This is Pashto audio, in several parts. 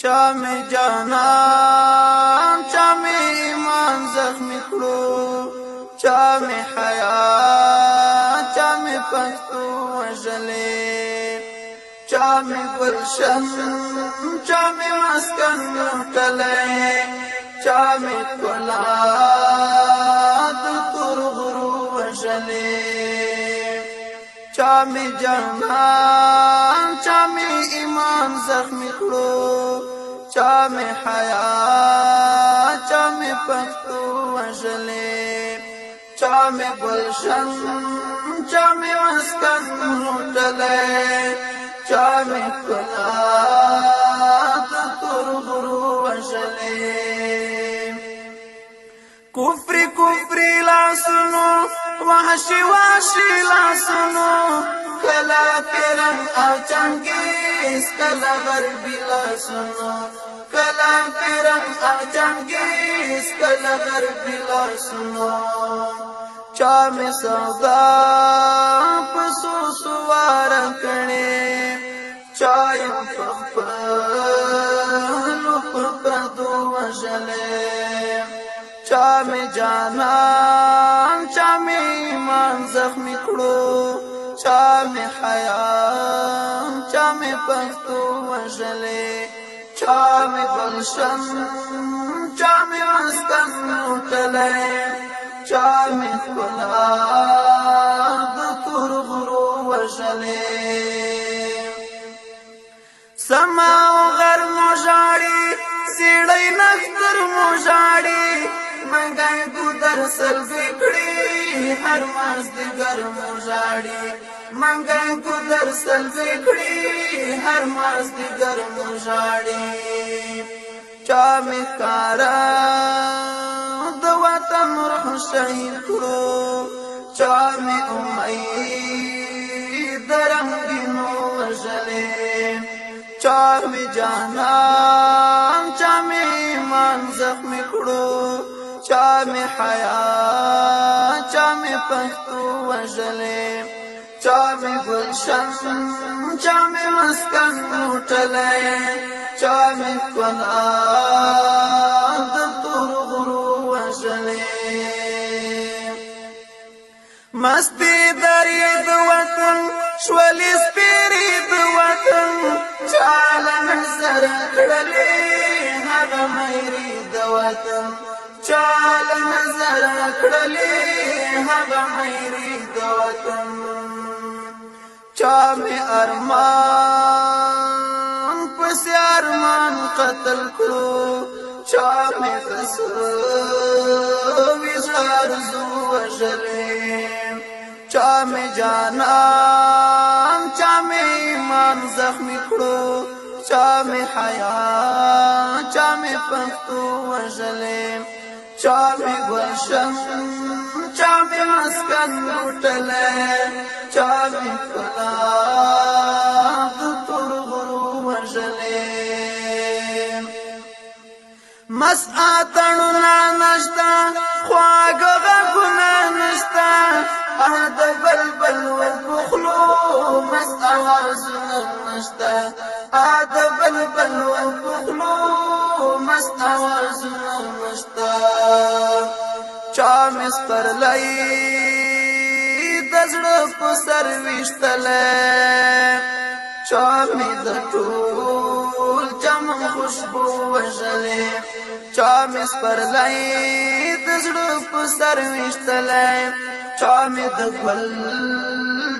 چا می جانان چا می ایمان زخمی کړو چا می حیات چا می پښتو وژلې چا می گلشن چا می مسکن لوټلې چا می ګلاد تور غرو وژلې چا می جانان چا می ایمان زخمی کړو چا می حیات چا می پښتو وژلې چا می گلشن چا می مسکن لوټلې چا می ګلاد تور غرو وژلې کفر کفر لاسونو وحشی وحشی لاسونو کلا پیرن او چنگیز کلا غربی لاسونو کلا پیرن او چنگیز کلا غربی لاسونو چا می سودا پسو سوار کړي چا یم پخپلو پردو وژلې چا می جانان چا می ایمان زخمی کړو چا می حیات چا می پښتو وژلې چا می گلشن چا می مسکن لوټلې چا می ګلاد تور غرو وژلې سما او غر مو ژاړي سیړۍ نختر مو ژاړي منګای کو در سر وکړي هر ماس د ګرمو ژاړي منګای کو در سر وکړي هر ماس د ګرمو ژاړي چا می کارا د وطن روح شهید کړو چا می امید درنګینو وژلې چا می جانان چا می ایمان زخمی کړو چا می حیات چا می پښتو وژلې چا می گلشن چا می مسکن لوټلې چا می ګلاد تور غرو وژلې مستی دری د وطن شولې سپېرې د وطن چاله نظر کړلې هغه مېرې د وطن چال نظر کړلې هغه مېرې د وطن چا می ارمان پس ارمان قتل کړو چا می وزار زو وژلې چا می جانان چا می ایمان زخمی کړو چا می حیات چا می پښتو وژلې چا می گلشن چا می مسکن لوټلې چا می ګلاد تور غرو وژلې مسعتنو نشتا خواږه غږونه نشتا د بلبل والبخلو مست اوازونه نشتا د بلبل والبخلو مست اوازونه نشتا چا می سپرلی د زړه په سر ویشتلی چا می د ټول چمن خوشبو وژلې چا می سپرلی د زړه په سر ویشتلی چا می د ګل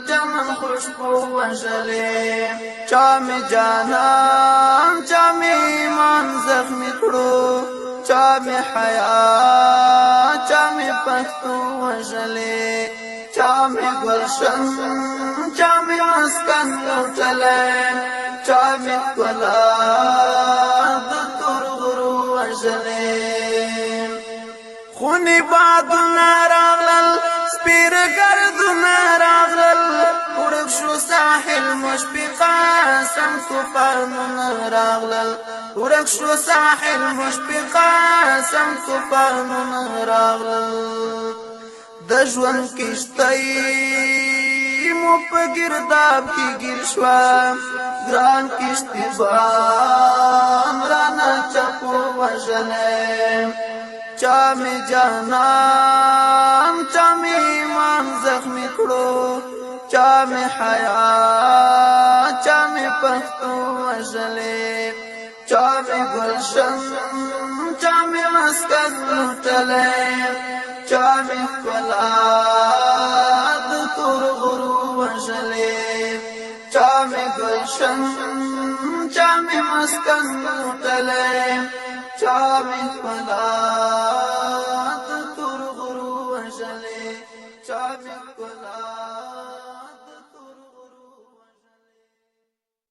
چمن خوشبو وژلې چا می جانان چا می ایمان زخمی کړو چا می حیات چا می پښتو وژلې چا می گلشن چا می مسکن لوټلې چا می ګلاد تور غرو وژلې خونی بادونه راغلل سپیر گردونه راغلل ورک شو ساحل مشفقه سم طوفانونه راغلل ورک شو ساحل مشفقه سم طوفانونه راغلل د ژوند کشتۍ مو په ګرداب کې ګیر شوه ګران کشتیبان وژلې چا می جانان چا می ایمان زخمی کړو چا می حیا چا می پښتو وژلې چا می گلشن چا می مسکن لوټلې چا می ښکلا د تور غرو وژلې چا می گلشن چا می مسکن لوټلې چا می ښکلا